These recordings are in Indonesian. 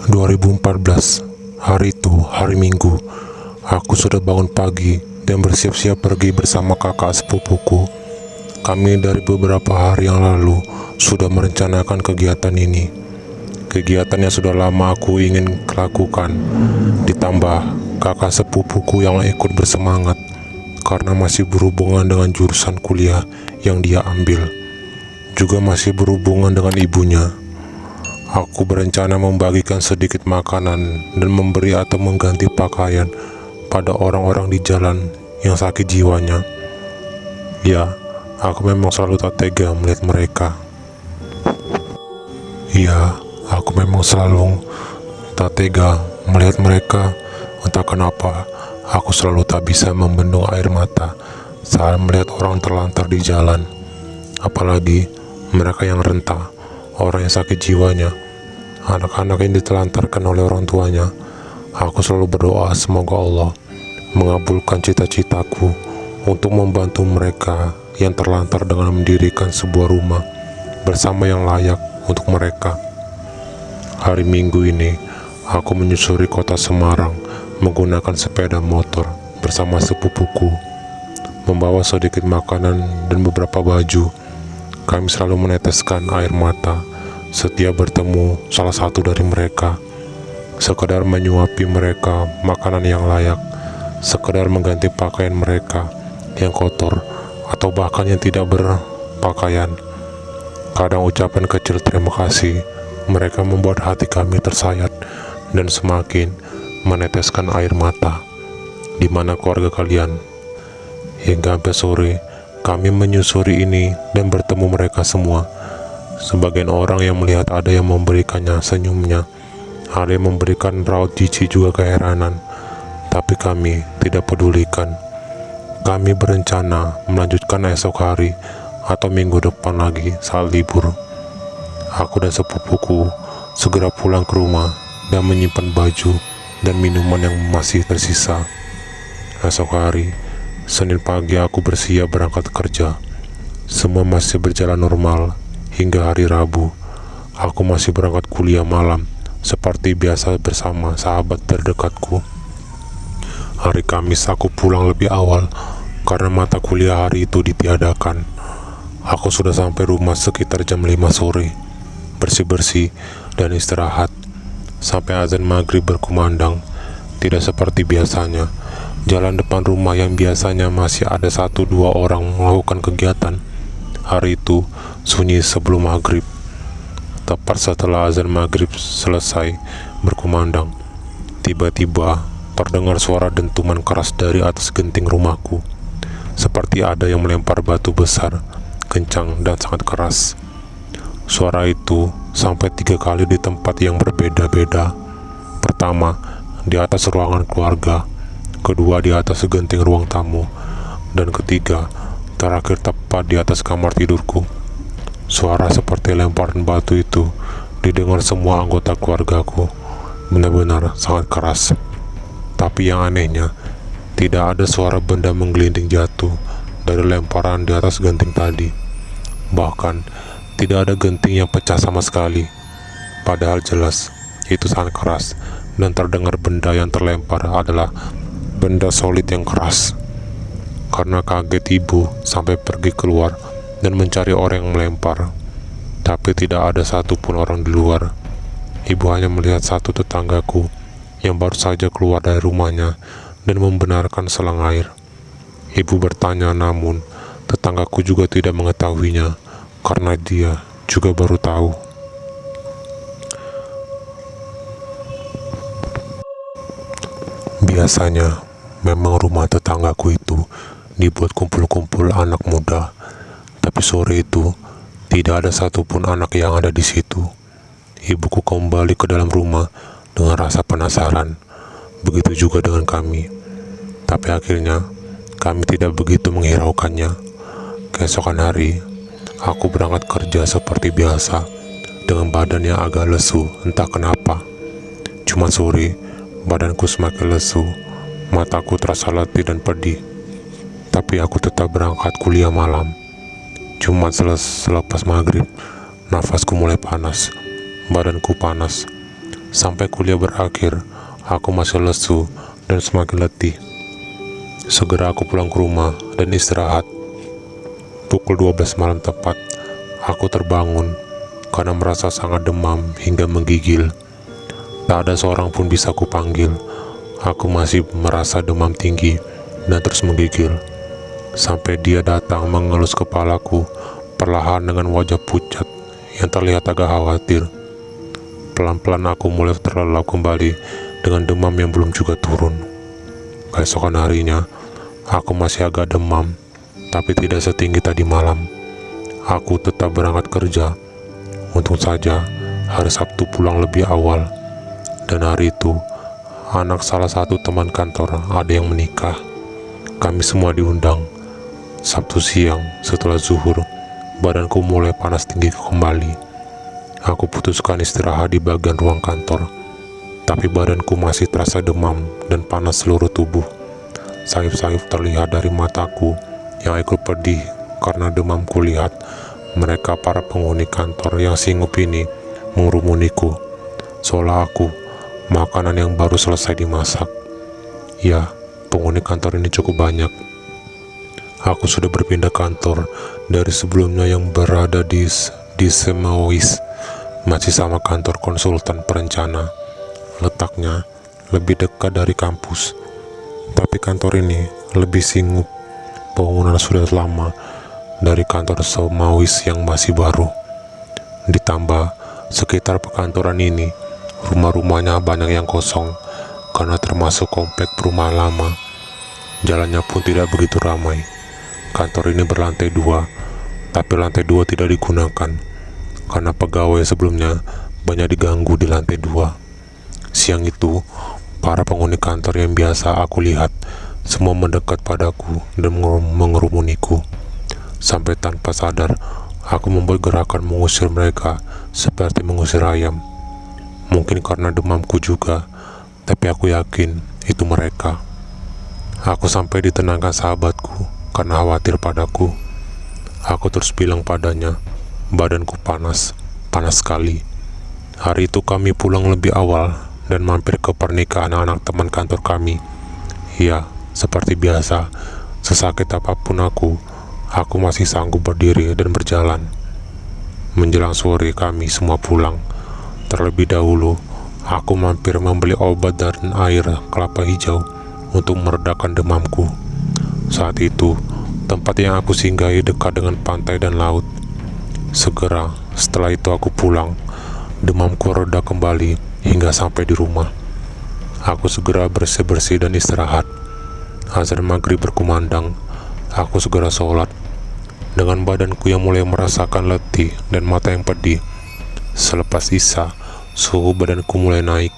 2014, hari itu, hari Minggu. Aku sudah bangun pagi dan bersiap-siap pergi bersama kakak sepupuku. Kami dari beberapa hari yang lalu sudah merencanakan kegiatan ini. Kegiatan yang sudah lama aku ingin lakukan. Ditambah kakak sepupuku yang ikut bersemangat karena masih berhubungan dengan jurusan kuliah yang dia ambil. Juga masih berhubungan dengan ibunya. Aku berencana membagikan sedikit makanan dan memberi atau mengganti pakaian pada orang-orang di jalan yang sakit jiwanya. Ya, aku memang selalu tak tega melihat mereka. Ya, aku memang selalu tak tega melihat mereka. Entah kenapa, aku selalu tak bisa membendung air mata saat melihat orang terlantar di jalan. Apalagi mereka yang renta, orang yang sakit jiwanya, anak-anak yang ditelantarkan oleh orang tuanya. Aku selalu berdoa semoga Allah mengabulkan cita-citaku untuk membantu mereka yang terlantar dengan mendirikan sebuah rumah bersama yang layak untuk mereka. Hari Minggu ini, aku menyusuri kota Semarang menggunakan sepeda motor bersama sepupuku, membawa sedikit makanan dan beberapa baju. Kami selalu meneteskan air mata setiap bertemu salah satu dari mereka, sekedar menyuapi mereka makanan yang layak, sekedar mengganti pakaian mereka yang kotor atau bahkan yang tidak berpakaian. Kadang ucapan kecil terima kasih mereka membuat hati kami tersayat dan semakin meneteskan air mata. Di mana keluarga kalian? Hingga sampai sore kami menyusuri ini dan bertemu mereka semua. Sebagian orang yang melihat ada yang memberikannya senyumnya, ada yang memberikan raut jijik juga keheranan, tapi kami tidak pedulikan. Kami berencana melanjutkan esok hari atau minggu depan lagi saat libur. Aku dan sepupuku segera pulang ke rumah dan menyimpan baju dan minuman yang masih tersisa. Esok hari, Senin pagi, aku bersiap berangkat kerja. Semua masih berjalan normal hingga hari Rabu. Aku masih berangkat kuliah malam seperti biasa bersama sahabat terdekatku. Hari Kamis aku pulang lebih awal karena mata kuliah hari itu ditiadakan. Aku sudah sampai rumah sekitar jam 5 sore, bersih-bersih dan istirahat sampai azan maghrib berkumandang. Tidak seperti biasanya, jalan depan rumah yang biasanya masih ada 1-2 orang melakukan kegiatan, hari itu sunyi sebelum maghrib. Tepat setelah azan maghrib selesai berkumandang, tiba-tiba terdengar suara dentuman keras dari atas genting rumahku, seperti ada yang melempar batu besar, kencang dan sangat keras. Suara itu sampai 3 kali di tempat yang berbeda-beda. Pertama, di atas ruangan keluarga, kedua di atas genting ruang tamu, dan ketiga, terakhir tepat di atas kamar tidurku. Suara seperti lemparan batu itu didengar semua anggota keluargaku. Benar-benar sangat keras. Tapi yang anehnya, tidak ada suara benda menggelinding jatuh dari lemparan di atas genting tadi. Bahkan, tidak ada genting yang pecah sama sekali. Padahal jelas, itu sangat keras, dan terdengar benda yang terlempar adalah benda solid yang keras. Karena kaget, ibu sampai pergi keluar dan mencari orang yang melempar. Tapi tidak ada satupun orang di luar. Ibu hanya melihat satu tetanggaku yang baru saja keluar dari rumahnya dan membenarkan selang air. Ibu bertanya, namun tetanggaku juga tidak mengetahuinya karena dia juga baru tahu. Biasanya memang rumah tetanggaku itu dibuat kumpul-kumpul anak muda, tapi sore itu tidak ada satupun anak yang ada di situ. Ibuku kembali ke dalam rumah dengan rasa penasaran, begitu juga dengan kami. Tapi akhirnya kami tidak begitu menghiraukannya. Keesokan hari, aku berangkat kerja seperti biasa dengan badan yang agak lesu, entah kenapa. Cuma sore, badanku semakin lesu, mataku terasa letih dan pedih. Tapi aku tetap berangkat kuliah malam. Cuma selepas maghrib, nafasku mulai panas, badanku panas. Sampai kuliah berakhir, aku masih lesu dan semakin letih. Segera aku pulang ke rumah dan istirahat. Pukul 12 malam tepat, aku terbangun karena merasa sangat demam hingga menggigil. Tak ada seorang pun bisa kupanggil. Aku masih merasa demam tinggi dan terus menggigil. Sampai dia datang mengelus kepalaku perlahan dengan wajah pucat yang terlihat agak khawatir. Pelan-pelan aku mulai terlelap kembali dengan demam yang belum juga turun. Keesokan harinya, aku masih agak demam, tapi tidak setinggi tadi malam. Aku tetap berangkat kerja. Untung saja, hari Sabtu pulang lebih awal. Dan hari itu, anak salah satu teman kantor ada yang menikah. Kami semua diundang. Sabtu siang, setelah zuhur, badanku mulai panas tinggi kembali. Aku putuskan istirahat di bagian ruang kantor, tapi badanku masih terasa demam dan panas seluruh tubuh. Sayup-sayup terlihat dari mataku yang ikut pedih karena demamku. Lihat mereka para penghuni kantor yang singup ini mengerumuniku, seolah aku makanan yang baru selesai dimasak. Ya, penghuni kantor ini cukup banyak. Aku sudah berpindah kantor dari sebelumnya yang berada di Semawis. Masih sama kantor konsultan perencana. Letaknya lebih dekat dari kampus. Tapi kantor ini lebih singup. Bangunan sudah lama dari kantor Semawis yang masih baru. Ditambah sekitar perkantoran ini, rumah-rumahnya banyak yang kosong karena termasuk komplek perumahan lama. Jalannya pun tidak begitu ramai. Kantor ini berlantai 2, tapi lantai 2 tidak digunakan karena pegawai sebelumnya banyak diganggu di lantai 2. Siang itu, para penghuni kantor yang biasa aku lihat semua mendekat padaku dan mengerumuniku. Sampai tanpa sadar, aku membuat gerakan mengusir mereka seperti mengusir ayam. Mungkin karena demamku juga, tapi aku yakin itu mereka. Aku sampai ditenangkan sahabatku karena khawatir padaku. Aku terus bilang padanya, badanku panas sekali. Hari itu kami pulang lebih awal dan mampir ke pernikahan anak teman kantor kami. Ya, seperti biasa, sesakit apapun aku masih sanggup berdiri dan berjalan. Menjelang sore kami semua pulang. Terlebih dahulu, aku mampir membeli obat dan air kelapa hijau untuk meredakan demamku. Saat itu, tempat yang aku singgahi dekat dengan pantai dan laut. Segera setelah itu aku pulang. Demamku reda kembali hingga sampai di rumah. Aku segera bersih-bersih dan istirahat. Azan maghrib berkumandang. Aku segera sholat. Dengan badanku yang mulai merasakan letih dan mata yang pedih. Selepas isya, suhu badanku mulai naik.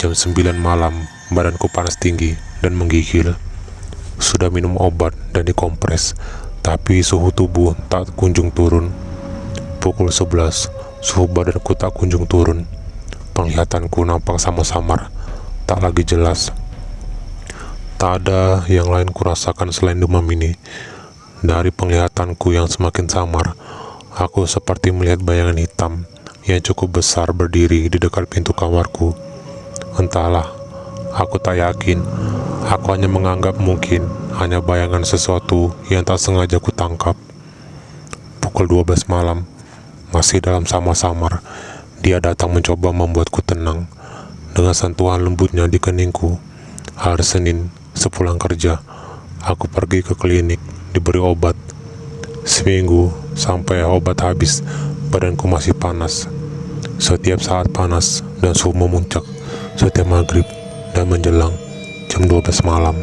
Jam 9 malam, badanku panas tinggi dan menggigil. Sudah minum obat dan dikompres, tapi suhu tubuh tak kunjung turun. Pukul 11, suhu badanku tak kunjung turun. Penglihatanku nampak samar-samar, tak lagi jelas. Tak ada yang lain kurasakan selain demam ini. Dari penglihatanku yang semakin samar, aku seperti melihat bayangan hitam yang cukup besar berdiri di dekat pintu kamarku. Entahlah, aku tak yakin. Aku hanya menganggap mungkin hanya bayangan sesuatu yang tak sengaja kutangkap. Pukul 12 malam, masih dalam samar-samar, dia datang mencoba membuatku tenang dengan sentuhan lembutnya di keningku. Hari Senin, sepulang kerja, aku pergi ke klinik, diberi obat. Seminggu sampai obat habis, badanku masih panas. Setiap saat panas dan suhu memuncak setiap maghrib dan menjelang jam 12 malam.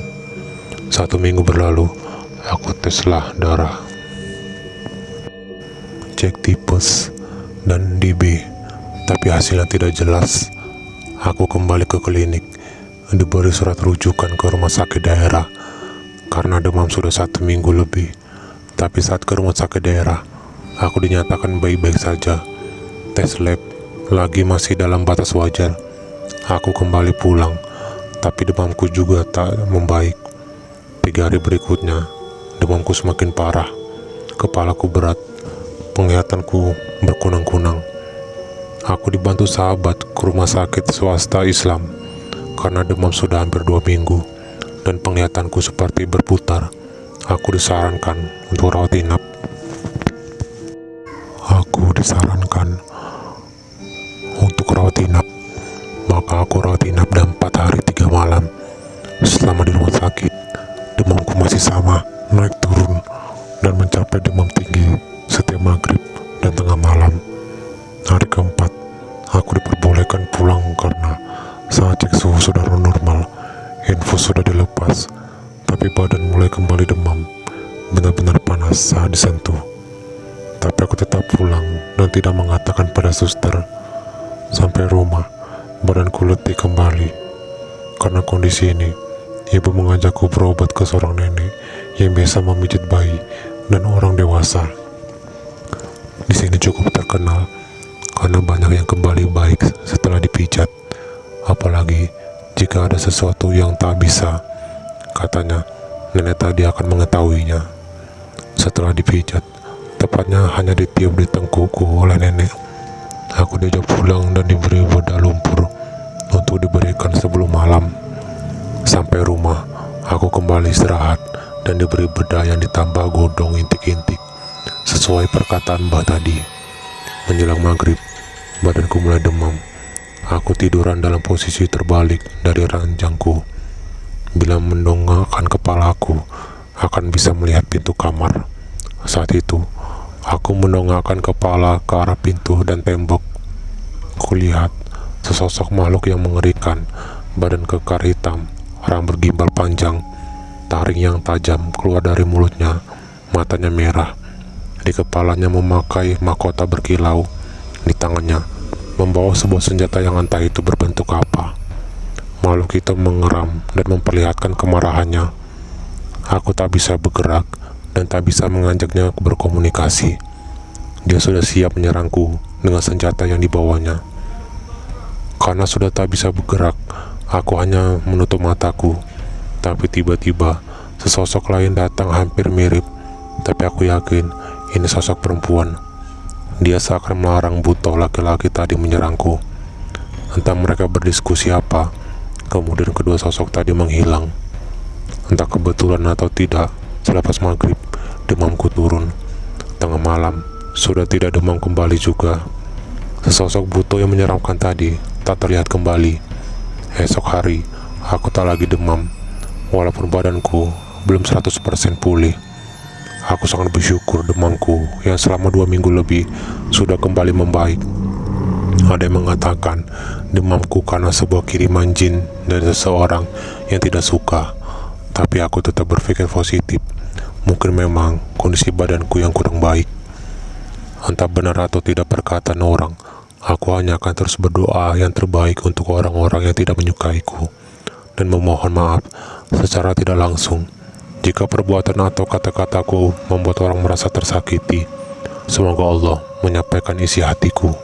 1 minggu berlalu, aku teslah darah, cek tipes dan DB, tapi hasilnya tidak jelas. Aku kembali ke klinik, diberi surat rujukan ke rumah sakit daerah karena demam sudah 1 minggu lebih. Tapi saat ke rumah sakit daerah, aku dinyatakan baik-baik saja. Tes lab lagi masih dalam batas wajar. Aku kembali pulang, tapi demamku juga tak membaik. 3 hari berikutnya, demamku semakin parah. Kepalaku berat, penglihatanku berkunang-kunang. Aku dibantu sahabat ke rumah sakit swasta Islam karena demam sudah hampir 2 minggu dan penglihatanku seperti berputar. Aku disarankan untuk rawat inap. Maka aku rawat inap dan 4 hari 3 malam. Selama di rumah sakit, demamku masih sama, naik turun, dan mencapai demam tinggi setiap maghrib dan tengah malam. Hari keempat, aku diperbolehkan pulang karena saat cek suhu sudah normal, infus sudah dilepas, tapi badan mulai kembali demam, benar-benar panas saat disentuh. Tapi aku tetap pulang dan tidak mengatakan pada suster. Sampai rumah, badanku letih kembali. Karena kondisi ini, ibu mengajakku berobat ke seorang nenek yang biasa memijit bayi dan orang dewasa. Di sini cukup terkenal karena banyak yang kembali baik setelah dipijat. Apalagi jika ada sesuatu yang tak bisa, katanya nenek tadi akan mengetahuinya. Setelah dipijat, tepatnya hanya ditiup di tengkukku oleh nenek, aku diajak pulang dan diberi bedah lumpur untuk diberikan sebelum malam. Sampai rumah, aku kembali istirahat dan diberi bedah yang ditambah godong intik-intik sesuai perkataan Mbah tadi. Menjelang maghrib, badanku mulai demam. Aku tiduran dalam posisi terbalik dari ranjangku. Bila mendongakkan kepalaku, akan bisa melihat pintu kamar. Saat itu, aku mendongakkan kepala ke arah pintu dan tembok. Kulihat sesosok makhluk yang mengerikan, badan kekar hitam, rambut gimbal panjang, taring yang tajam keluar dari mulutnya, matanya merah. Di kepalanya memakai mahkota berkilau, di tangannya membawa sebuah senjata yang entah itu berbentuk apa. Makhluk itu mengeram dan memperlihatkan kemarahannya. Aku tak bisa bergerak dan tak bisa mengajaknya berkomunikasi. Dia sudah siap menyerangku dengan senjata yang dibawanya. Karena sudah tak bisa bergerak, aku hanya menutup mataku. Tapi tiba-tiba sesosok lain datang hampir mirip, tapi aku yakin ini sosok perempuan. Dia seakan melarang butuh laki-laki tadi menyerangku. Entah mereka berdiskusi apa, kemudian kedua sosok tadi menghilang. Entah kebetulan atau tidak, selepas maghrib, demamku turun. Tengah malam, sudah tidak demam kembali juga. Sesosok buto yang menyeramkan tadi tak terlihat kembali. Esok hari, aku tak lagi demam, walaupun badanku belum 100% pulih. Aku sangat bersyukur demamku yang selama 2 minggu lebih sudah kembali membaik. Ada yang mengatakan demamku karena sebuah kiriman jin dari seseorang yang tidak suka. Tapi aku tetap berpikir positif. Mungkin memang kondisi badanku yang kurang baik. Entah benar atau tidak perkataan orang, aku hanya akan terus berdoa yang terbaik untuk orang-orang yang tidak menyukaiku, dan memohon maaf secara tidak langsung jika perbuatan atau kata-kataku membuat orang merasa tersakiti. Semoga Allah menyampaikan isi hatiku.